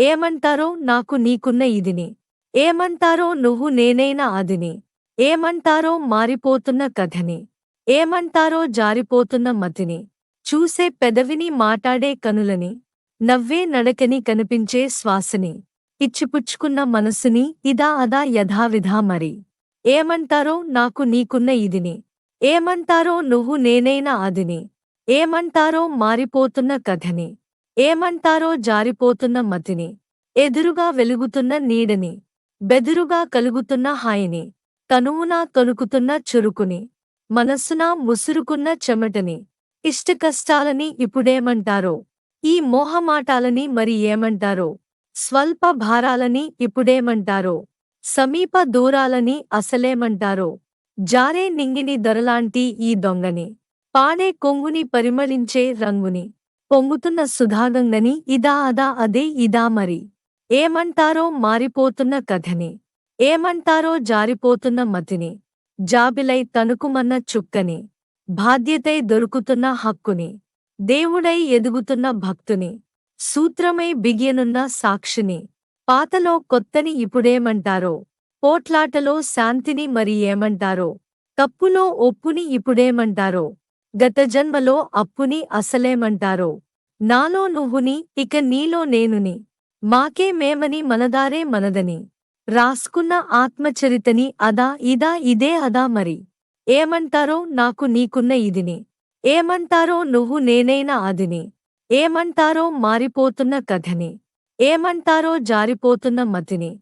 ఏమంటారో నాకు నీకున్న ఇదిని. ఏమంటారో నువ్వు నేనైనా అదిని. ఏమంటారో మారిపోతున్న కథని. ఏమంటారో జారిపోతున్న మతిని. చూసే పెదవిని మాటాడే కనులని. నవ్వే నడకని కనిపించే శ్వాసని. ఇచ్చిపుచ్చుకున్న మనసుని ఇదా అదా యథావిధా మరి. ఏమంటారో నాకు నీకున్న ఇదిని. ఏమంటారో నువ్వు నేనైనా అదిని. ఏమంటారో మారిపోతున్న కథని. ఏమంటారో జారిపోతున్న మతిని. ఎదురుగా వెలుగుతున్న నీడని. బెదురుగా కలుగుతున్న హాయిని. తనువునా తొణుకుతున్న చురుకుని. మనస్సునా ముసురుకున్న చెమటని. ఇష్టకష్టాలని ఇప్పుడేమంటారో. ఈ మోహమాటాలని మరి ఏమంటారో. స్వల్ప భారాలని ఇప్పుడేమంటారో. సమీప దూరాలని అసలేమంటారో. జారే నింగిని దొరలాంటి ఈ దొంగని. పాడే కొంగుని పరిమళించే రంగుని. పొంగుతున్న సుధాగంగని ఇదా అదా అదే ఇదా మరి. ఏమంటారో మారిపోతున్న కథని. ఏమంటారో జారిపోతున్న మతిని. జాబిలై తణుకుమన్న చుక్కని. బాధ్యతై దొరుకుతున్న హక్కుని. దేవుడై ఎదుగుతున్న భక్తుని. సూత్రమై బిగియనున్న సాక్షిని. పాతలో కొత్తని ఇప్పుడేమంటారో. పోట్లాటలో శాంతిని మరి ఏమంటారో. తప్పులో ఒప్పుని ఇప్పుడేమంటారో. గత జన్మలో అప్పుని అసలేమంటారో. నాలో నువ్వుని ఇక నీలో నేనుని. మాకే మేమని మనదారే మనదని. రాసుకున్న ఆత్మచరితని అదా ఇదా ఇదే అదా మరి. ఏమంటారో నాకు నీకున్న ఇదిని. ఏమంటారో నువ్వు నేనైనా అదిని. ఏమంటారో మారిపోతున్న కథని. ఏమంటారో జారిపోతున్న మతిని.